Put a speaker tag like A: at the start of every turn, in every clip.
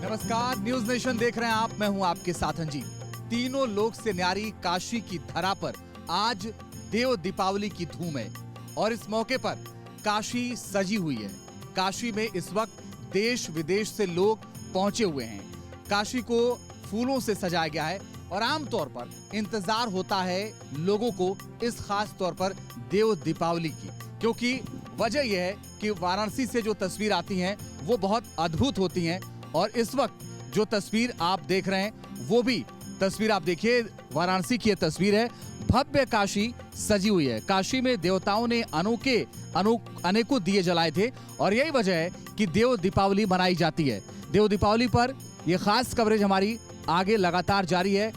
A: नमस्कार, news nation देख रहे हैं आप। मैं हूं आपके साथ अंजी। तीनों लोक से न्यारी काशी की धरा पर आज देव दीपावली की धूम है और इस मौके पर काशी सजी हुई है। काशी में इस वक्त देश विदेश से लोग पहुंचे हुए हैं। काशी को फूलों से सजाया गया है और आमतौर पर इंतजार होता है लोगों को इस खास तौर पर देव दीपावली की, क्योंकि वजह यह है कि वाराणसी से जो तस्वीर आती हैं वो बहुत अद्भुत होती हैं। और इस वक्त जो तस्वीर आप देख रहे हैं वो भी तस्वीर आप देखिए, वाराणसी की ये तस्वीर है। भव्य काशी सजी हुई है। काशी में देवताओं ने अनेकों दिए जलाए थे और यही वजह है कि देव दीपावली मनाई जाती है। देव दीपावली पर यह खास कवरेज हमारी आगे लगातार जारी है।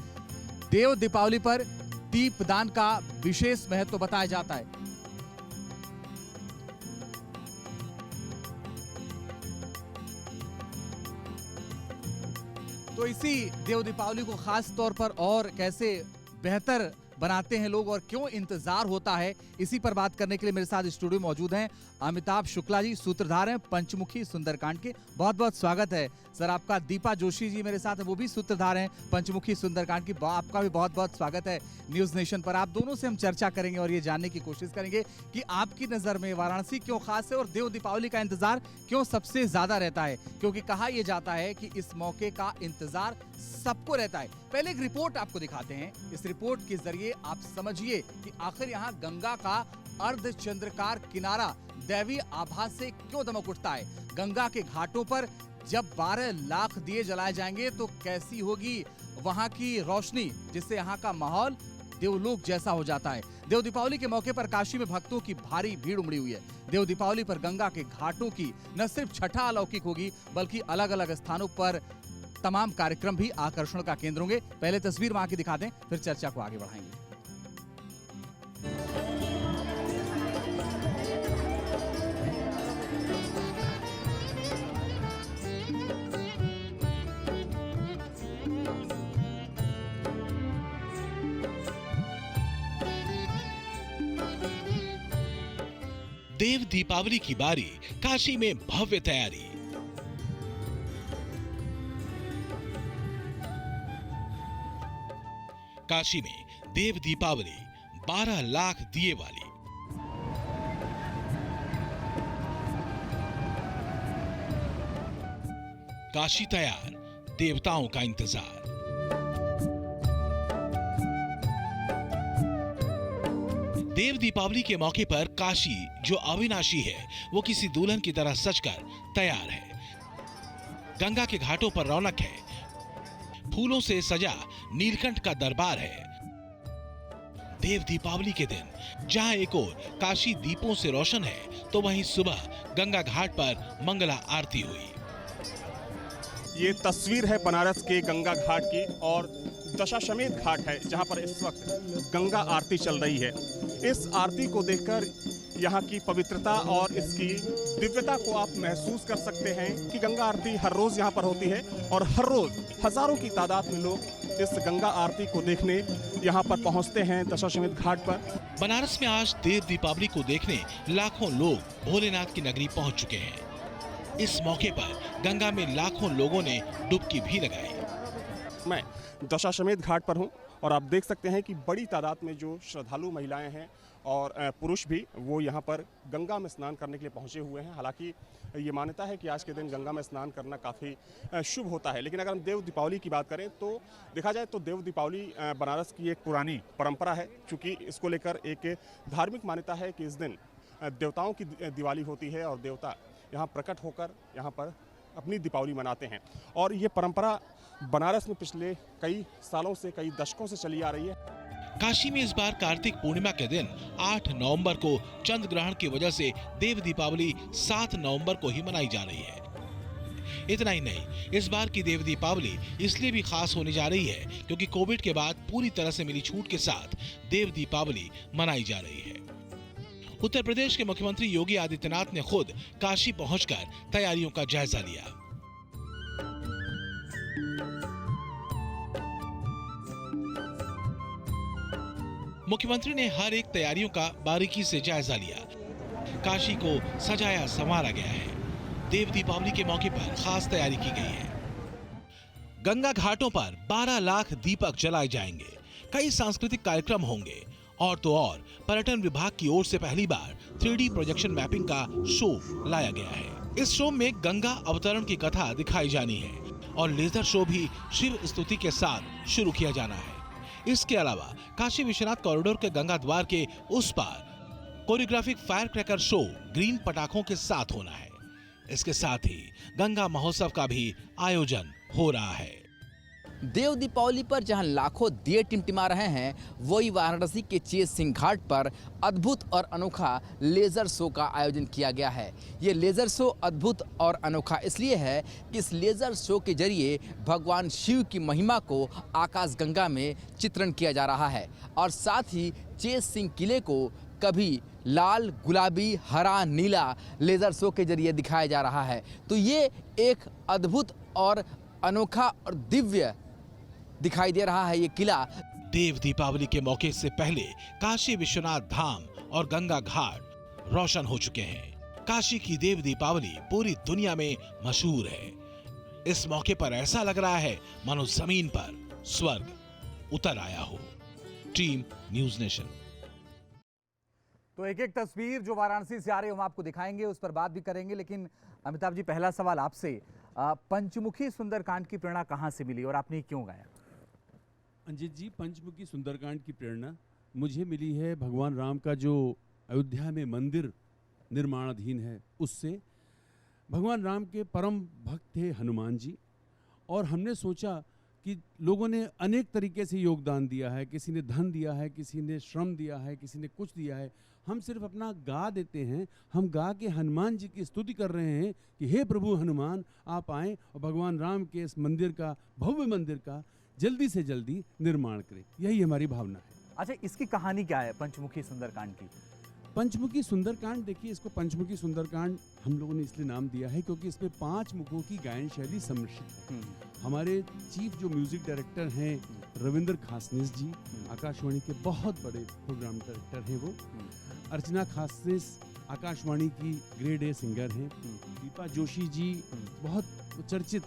A: देव दीपावली पर दीपदान का विशेष महत्व बताया जाता है। तो इसी देव दीपावली को खास तौर पर और कैसे बेहतर बनाते हैं लोग और क्यों इंतजार होता है, इसी पर बात करने के लिए मेरे साथ स्टूडियो में मौजूद हैं अमिताभ शुक्ला जी, सूत्रधार हैं पंचमुखी सुंदरकांड के। बहुत बहुत स्वागत है सर आपका। दीपा जोशी जी मेरे साथ हैं, वो भी सूत्रधार हैं पंचमुखी सुंदरकांड की। आपका भी बहुत बहुत स्वागत है न्यूज नेशन पर। आप दोनों से हम चर्चा करेंगे और ये जानने की कोशिश करेंगे कि आपकी नजर में वाराणसी क्यों खास है और देव दीपावली का इंतजार क्यों सबसे ज्यादा रहता है, क्योंकि कहा यह जाता है कि इस मौके का इंतजार सबको रहता है। पहले एक रिपोर्ट आपको दिखाते हैं। इस रिपोर्ट के जरिए आप समझिए कि आखिर यहाँ गंगा का अर्धचंद्राकार किनारा दैवीय आभा से क्यों दमक उठता है। गंगा के घाटों पर जब 12 लाख दिए जलाए जाएंगे तो कैसी होगी वहां की रोशनी, जिससे यहाँ का माहौल देवलोक जैसा हो जाता है। देव दीपावली के मौके पर काशी में भक्तों की भारी भीड़ उमड़ी हुई है। देव दीपावली पर गंगा के घाटों की न सिर्फ छठा अलौकिक होगी बल्कि अलग अलग स्थानों पर तमाम कार्यक्रम भी आकर्षण का केंद्र होंगे। पहले तस्वीर वहां की दिखा दें, फिर चर्चा को आगे बढ़ाएंगे।
B: देव दीपावली की बारी, काशी में भव्य तैयारी। काशी में देव दीपावली 12 लाख दिए वाली। काशी तैयार, देवताओं का इंतजार। देव दीपावली के मौके पर काशी जो अविनाशी है वो किसी दुल्हन की तरह सजकर तैयार है। गंगा के घाटों पर रौनक है। फूलों से सजा नीलकंठ का दरबार है। देव दीपावली के दिन जहां एक ओर काशी दीपों से रोशन है तो वहीं सुबह गंगा घाट पर मंगला आरती हुई।
C: ये तस्वीर है बनारस के गंगा घाट की और दशाश्वमेध घाट है जहां पर इस वक्त गंगा आरती चल रही है। इस आरती को देखकर यहाँ की पवित्रता और इसकी दिव्यता को आप महसूस कर सकते हैं कि गंगा आरती हर रोज यहाँ पर होती है और हर रोज हजारों की तादाद में लोग इस गंगा आरती को देखने यहाँ पर पहुँचते हैं दशाश्वमेध घाट पर।
B: बनारस में आज देव दीपावली को देखने लाखों लोग भोलेनाथ की नगरी पहुँच चुके हैं। इस मौके पर गंगा में लाखों लोगों ने डुबकी भी लगाई।
C: मैं दशाश्वमेध घाट पर हूँ और आप देख सकते हैं कि बड़ी तादाद में जो श्रद्धालु महिलाएं हैं और पुरुष भी वो यहाँ पर गंगा में स्नान करने के लिए पहुँचे हुए हैं। हालांकि ये मान्यता है कि आज के दिन गंगा में स्नान करना काफ़ी शुभ होता है, लेकिन अगर हम देव दीपावली की बात करें तो देखा जाए तो देव दीपावली बनारस की एक पुरानी परंपरा है। चूँकि इसको लेकर एक धार्मिक मान्यता है कि इस दिन देवताओं की दिवाली होती है और देवता यहाँ प्रकट होकर यहाँ पर अपनी दीपावली मनाते हैं और ये परंपरा बनारस में पिछले कई सालों से, कई दशकों से चली आ रही है।
B: काशी में इस बार कार्तिक पूर्णिमा के दिन 8 नवंबर को चंद्र ग्रहण की वजह से देव दीपावली 7 नवंबर को ही मनाई जा रही है। इतना ही नहीं, इस बार की देव दीपावली इसलिए भी खास होने जा रही है क्योंकि कोविड के बाद पूरी तरह से मिली छूट के साथ देव दीपावली मनाई जा रही है। उत्तर प्रदेश के मुख्यमंत्री योगी आदित्यनाथ ने खुद काशी पहुंचकर तैयारियों का जायजा लिया। मुख्यमंत्री ने हर एक तैयारियों का बारीकी से जायजा लिया। काशी को सजाया संवारा गया है। देव दीपावली के मौके पर खास तैयारी की गई है। गंगा घाटों पर 12 लाख दीपक जलाए जाएंगे। कई सांस्कृतिक कार्यक्रम होंगे और तो और पर्यटन विभाग की ओर से पहली बार 3D प्रोजेक्शन मैपिंग का शो लाया गया है। इस शो में गंगा अवतरण की कथा दिखाई जानी है और लेजर शो भी शिव स्तुति के साथ शुरू किया जाना है। इसके अलावा काशी विश्वनाथ कॉरिडोर के गंगा द्वार के उस पार choreographic fire cracker show green पटाखों के साथ होना है। इसके साथ ही गंगा महोत्सव का भी आयोजन हो रहा है।
D: देव दीपावली पर जहां लाखों दिए टिमटिमा रहे हैं, वही वाराणसी के चेत सिंह घाट पर अद्भुत और अनोखा लेज़र शो का आयोजन किया गया है। ये लेज़र शो अद्भुत और अनोखा इसलिए है कि इस लेज़र शो के जरिए भगवान शिव की महिमा को आकाशगंगा में चित्रण किया जा रहा है और साथ ही चेत सिंह किले को कभी लाल, गुलाबी, हरा, नीला लेज़र शो के जरिए दिखाया जा रहा है। तो ये एक अद्भुत और अनोखा और दिव्य दिखाई दे रहा है ये किला।
B: देव दीपावली के मौके से पहले काशी विश्वनाथ धाम और गंगा घाट रोशन हो चुके हैं। काशी की देव दीपावली पूरी दुनिया में मशहूर है। इस मौके पर ऐसा लग रहा है मानो जमीन पर स्वर्ग उतर आया हो। Team news nation.
A: तो एक एक तस्वीर जो वाराणसी से आ रही है हम आपको दिखाएंगे, उस पर बात भी करेंगे। लेकिन अमिताभ जी, पहला सवाल आपसे, पंचमुखी सुंदरकांड की प्रेरणा कहाँ से मिली और आपने क्यों गाया?
E: अंजित जी, पंचमुखी सुंदरकांड की प्रेरणा मुझे मिली है भगवान राम का जो अयोध्या में मंदिर निर्माणाधीन है उससे। भगवान राम के परम भक्त थे हनुमान जी और हमने सोचा कि लोगों ने अनेक तरीके से योगदान दिया है, किसी ने धन दिया है, किसी ने श्रम दिया है, किसी ने कुछ दिया है। हम सिर्फ अपना गा देते हैं। हम गा के हनुमान जी की स्तुति कर रहे हैं कि हे प्रभु हनुमान, आप आएँ और भगवान राम के इस मंदिर का, भव्य मंदिर का जल्दी से जल्दी निर्माण करें। यही हमारी भावना है।
A: अच्छा, इसकी कहानी क्या है पंचमुखी सुंदरकांड की?
E: पंचमुखी सुंदरकांड, देखिए, इसको पंचमुखी सुंदरकांड हम लोगों ने इसलिए नाम दिया है क्योंकि इसमें 5 मुखों की गायन शैली सम्मिश्रित है। हमारे चीफ जो म्यूजिक डायरेक्टर हैं रविंद्र खासनिस जी, आकाशवाणी के बहुत बड़े प्रोग्राम डायरेक्टर हैं वो। अर्चना खासनिस आकाशवाणी की ग्रेड ए सिंगर हैं। दीपा जोशी जी बहुत चर्चित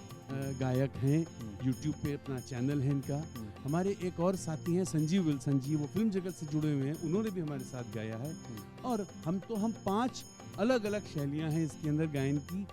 E: गायक हैं, यूट्यूब पे अपना चैनल है इनका। हमारे एक और साथी हैं संजीव विल्सन जी, वो फिल्म जगत से जुड़े हुए हैं, उन्होंने भी हमारे साथ गाया है। और हम 5 अलग अलग शैलियां हैं इसके अंदर गायन की,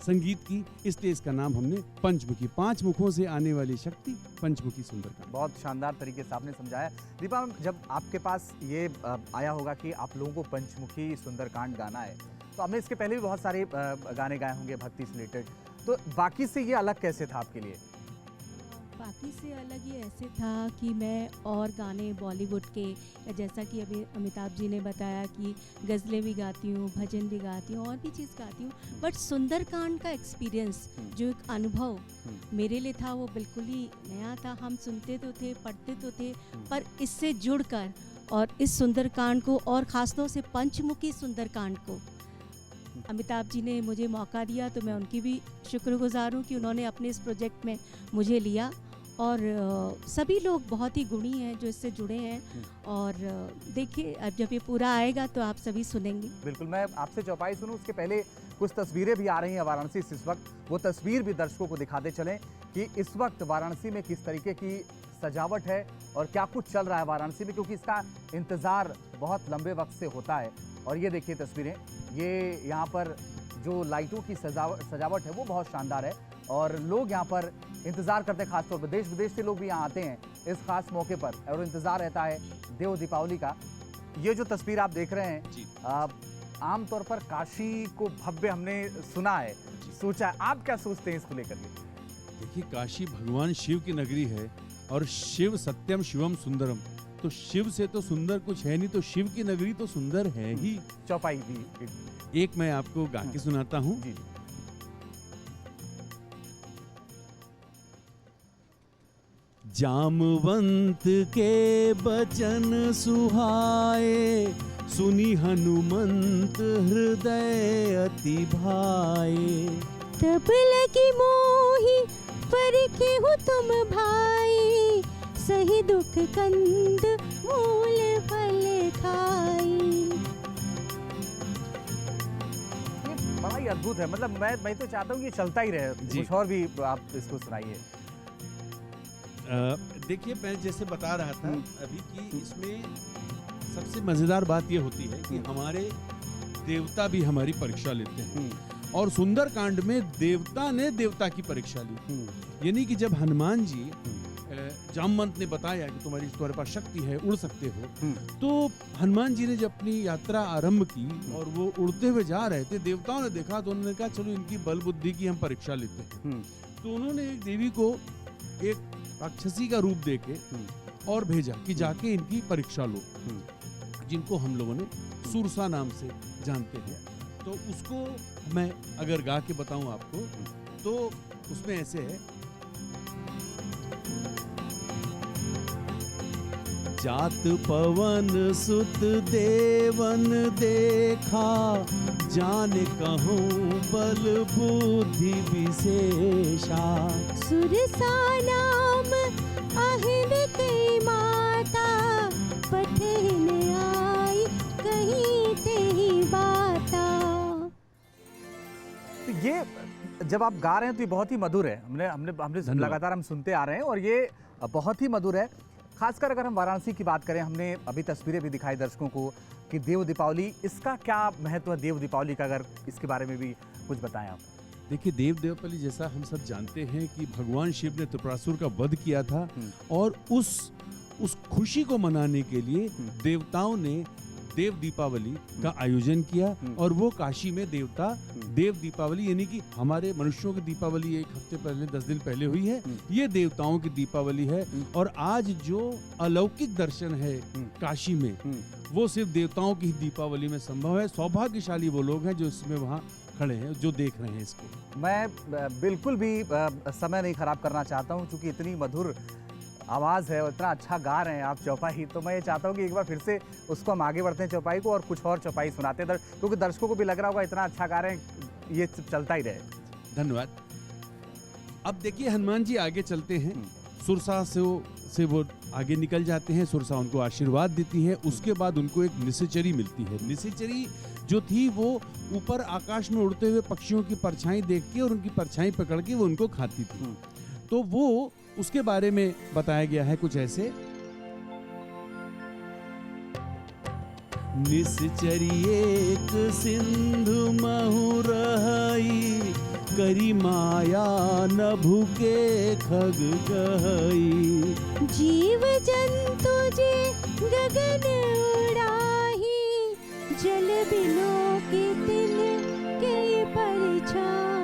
E: संगीत की, इसलिए इसका नाम हमने पंचमुखी, 5 मुखों से आने वाली शक्ति, पंचमुखी सुंदरकांड।
A: बहुत शानदार तरीके से आपने समझाया। दीपा, जब आपके पास ये आया होगा कि आप लोगों को पंचमुखी सुंदरकांड गाना है, तो आपने इसके पहले भी बहुत सारे गाने गाए होंगे भक्ति से रिलेटेड, तो बाकी से ये अलग कैसे था आपके लिए?
F: बाकी से अलग ये ऐसे था कि मैं और गाने बॉलीवुड के, जैसा कि अभी अमिताभ जी ने बताया कि गज़लें भी गाती हूँ, भजन भी गाती हूँ और भी चीज़ गाती हूँ, बट सुंदरकांड का एक्सपीरियंस, जो एक अनुभव मेरे लिए था, वो बिल्कुल ही नया था। हम सुनते तो थे, पढ़ते तो थे, पर इससे जुड़कर और इस सुंदरकांड को, और ख़ासतौर से पंचमुखी सुंदरकांड को अमिताभ जी ने मुझे मौका दिया, तो मैं उनकी भी शुक्रगुजार हूँ कि उन्होंने अपने इस प्रोजेक्ट में मुझे लिया। और सभी लोग बहुत ही गुणी हैं जो इससे जुड़े हैं। और देखिए, अब जब ये पूरा आएगा तो आप सभी सुनेंगे।
A: बिल्कुल, मैं आपसे चौपाई सुनूं उसके पहले कुछ तस्वीरें भी आ रही हैं वाराणसी से इस वक्त, वो तस्वीर भी दर्शकों को दिखाते चलें कि इस वक्त वाराणसी में किस तरीके की सजावट है और क्या कुछ चल रहा है वाराणसी में, क्योंकि इसका इंतज़ार बहुत लंबे वक्त से होता है। और ये देखिए तस्वीरें, ये यहाँ पर जो लाइटों की सजावट है वो बहुत शानदार है और लोग यहाँ पर इंतज़ार करते हैं, खासतौर पर देश विदेश से लोग भी यहाँ आते हैं इस खास मौके पर और इंतज़ार रहता है देव दीपावली का। ये जो तस्वीर आप देख रहे हैं, आमतौर पर काशी को भव्य हमने सुना है, सोचा है, आप क्या सोचते हैं इसको लेकर के?
E: देखिए, काशी भगवान शिव की नगरी है और शिव सत्यम शिवम सुंदरम, तो शिव से तो सुंदर कुछ है नहीं, तो शिव की नगरी तो सुंदर है ही।
A: चौपाई भी
E: एक मैं आपको गा के सुनाता हूँ। जामवंत के बचन सुहाए, सुनी हनुमंत हृदय अति भाए।
F: तब लगी मोही परखे हो तुम भाई, सही दुख कंद मूल फल खाई।
A: ये बड़ा ही अद्भुत है, मतलब मैं तो चाहता हूँ कि चलता ही रहे, कुछ और भी आप इसको सुनाइए।
E: देखिए, मैं जैसे बता रहा था अभी कि इसमें सबसे मजेदार बात ये होती है कि हमारे देवता भी हमारी परीक्षा लेते हैं और सुंदरकांड में देवता ने देवता की परीक्षा ली। यानी कि जब हनुमान जी जामवंत ने बताया कि तुम्हारे पास शक्ति है, उड़ सकते हो, तो हनुमान जी ने जब अपनी यात्रा आरंभ की और वो उड़ते हुए जा रहे थे, देवताओं ने देखा तो उन्होंने कहा चलो इनकी बल बुद्धि की हम परीक्षा लेते हैं। तो उन्होंने एक देवी को एक राक्षसी का रूप देके और भेजा कि जाके इनकी परीक्षा लो, जिनको हम लोगों ने सुरसा नाम से जानते हैं। तो उसको मैं अगर गा के बताऊं आपको तो उसमें ऐसे है, जात पवन सुत देवन देखा, जाने कहूँ बल बुद्धि विशेषा।
F: सुरसा नाम अहिर की माता, पठन आई कहीं ते ही बाता।
A: तो ये जब आप गा रहे हैं तो ये बहुत ही मधुर है। हमने लगातार हम सुनते आ रहे हैं और ये बहुत ही मधुर है। खासकर अगर हम वाराणसी की बात करें, हमने अभी तस्वीरें भी दिखाई दर्शकों को कि देव दीपावली, इसका क्या महत्व है देव दीपावली का, अगर इसके बारे में भी कुछ बताएं आप।
E: देखिए, देव दीपावली जैसा हम सब जानते हैं कि भगवान शिव ने त्रिपुरासुर का वध किया था और उस खुशी को मनाने के लिए देवताओं ने देव दीपावली का आयोजन किया और वो काशी में देवता देव दीपावली, यानी कि हमारे मनुष्यों की दीपावली एक हफ्ते पहले 10 दिन पहले हुई है, ये देवताओं की दीपावली है। और आज जो अलौकिक दर्शन है काशी में, वो सिर्फ देवताओं की दीपावली में संभव है। सौभाग्यशाली वो लोग हैं जो इसमें वहाँ खड़े हैं, जो देख रहे हैं इसको।
A: मैं बिल्कुल भी समय नहीं खराब करना चाहता हूँ, क्योंकि इतनी मधुर आवाज़ है और इतना अच्छा गा रहे हैं आप चौपाई, तो मैं ये चाहता हूँ कि एक बार फिर से उसको हम आगे बढ़ते हैं चौपाई को और कुछ और चौपाई सुनाते हैं, क्योंकि दर्शकों को भी लग रहा होगा इतना अच्छा गा रहे हैं, ये चलता ही रहे।
E: धन्यवाद। अब देखिए, हनुमान जी आगे चलते हैं, सुरसा से वो आगे निकल जाते हैं, सुरसा उनको आशीर्वाद देती है। उसके बाद उनको एक निशाचरी मिलती है। निशाचरी जो थी वो ऊपर आकाश में उड़ते हुए पक्षियों की परछाई देख के और उनकी परछाई पकड़ के वो उनको खाती थी। तो वो उसके बारे में बताया गया है कुछ ऐसे, निश्चरी एक सिंधु महु रहाई, करी माया न भूके खग गई।
F: जीव जंतु जे गगन उड़ाही, जल बिलो के तिल के परछाई।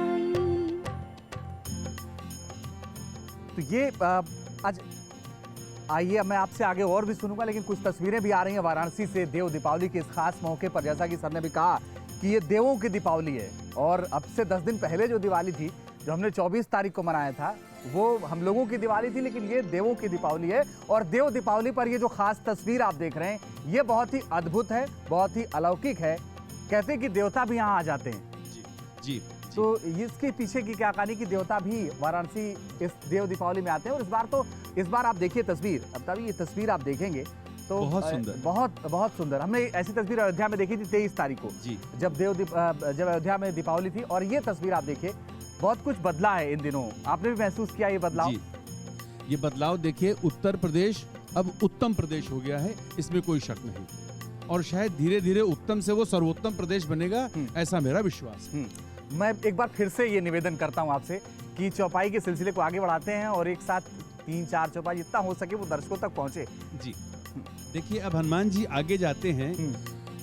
A: तो ये आज आइए, मैं आपसे आगे और भी सुनूंगा, लेकिन कुछ तस्वीरें भी आ रही हैं वाराणसी से देव दीपावली के इस खास मौके पर। जैसा कि सर ने भी कहा कि ये देवों की दीपावली है और अब से 10 दिन पहले जो दिवाली थी, जो हमने 24 तारीख को मनाया था, वो हम लोगों की दिवाली थी, लेकिन ये देवों की दीपावली है। और देव दीपावली पर ये जो खास तस्वीर आप देख रहे हैं, ये बहुत ही अद्भुत है, बहुत ही अलौकिक है। कहते हैं कि देवता भी यहाँ आ जाते हैं।
E: जी।
A: तो इसके पीछे की क्या कहानी कि देवता भी वाराणसी इस देव दीपावली में आते हैं। और इस बार आप देखिए तस्वीर, अब तभी ये तस्वीर आप देखेंगे तो
E: बहुत सुंदर,
A: बहुत सुंदर। हमने ऐसी तस्वीर अयोध्या में देखी थी 23 तारीख को
E: जी,
A: जब अयोध्या में दीपावली थी। और ये तस्वीर आप देखिए, बहुत कुछ बदला है इन दिनों। आपने भी महसूस किया ये बदलाव?
E: जी, ये बदलाव देखिए, उत्तर प्रदेश अब उत्तम प्रदेश हो गया है, इसमें कोई शक नहीं। और शायद धीरे धीरे उत्तम से वो सर्वोत्तम प्रदेश बनेगा, ऐसा मेरा विश्वास है।
A: मैं एक बार फिर से ये निवेदन करता हूँ आपसे कि चौपाई के सिलसिले को आगे बढ़ाते हैं और एक साथ 3-4 चौपाई जितना हो सके वो दर्शकों तक पहुंचे।
E: जी, देखिए, अब हनुमान जी आगे जाते हैं,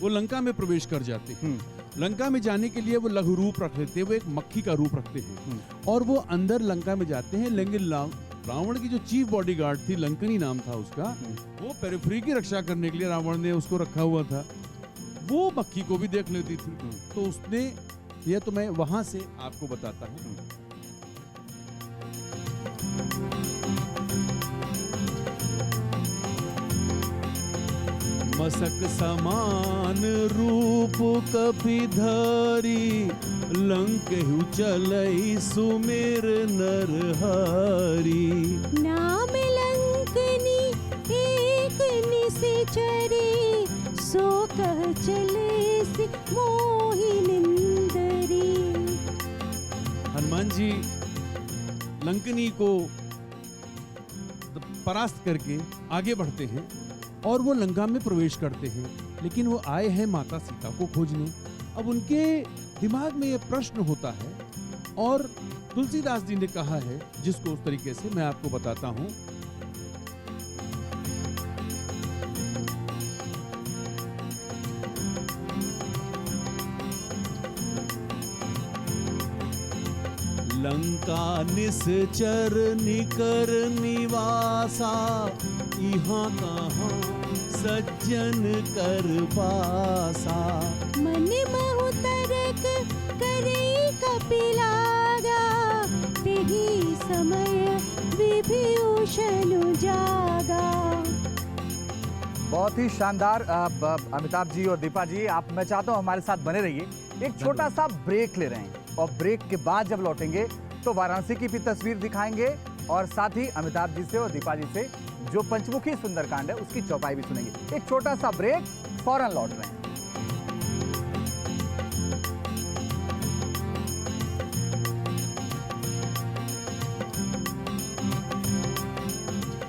E: वो लंका में प्रवेश कर जाते हैं। लंका में जाने के लिए वो लघु रूप रख लेते हैं, वो एक मक्खी का रूप रखते हैं और वो अंदर लंका में जाते हैं। लेकिन रावण की जो चीफ बॉडीगार्ड थी, लंकनी नाम था उसका, वो पेरिफेरी की रक्षा करने के लिए रावण ने उसको रखा हुआ था, वो मक्खी को भी देख लेती थी। तो उसने, ये तो मैं वहां से आपको बताता हूं। मसक समान रूप कपि धरी, लंकेहु चलई सुमिर नरहरि।
F: नाम लंकनी एक निशाचरी, सो कह चले से मोहि निंदरी।
E: हनुमान जी लंकनी को परास्त करके आगे बढ़ते हैं और वो लंका में प्रवेश करते हैं। लेकिन वो आए हैं माता सीता को खोजने। अब उनके दिमाग में ये प्रश्न होता है और तुलसीदास जी ने कहा है, जिसको उस तरीके से मैं आपको बताता हूं। लंका निश्चर निकर निवासा, यहाँ कहाँ सज्जन कर बासा।
F: मन महु तरक करई कपिलागा, तेहि समय विभीषण जागा।
A: बहुत ही शानदार अमिताभ जी और दीपा जी, आप मैं चाहता हूँ हमारे साथ बने रहिए। एक छोटा सा ब्रेक ले रहे हैं और ब्रेक के बाद जब लौटेंगे तो वाराणसी की भी तस्वीर दिखाएंगे और साथ ही अमिताभ जी से और दीपा जी से जो पंचमुखी सुंदरकांड है उसकी चौपाई भी सुनेंगे। एक छोटा सा ब्रेक, फौरन लौट रहे हैं।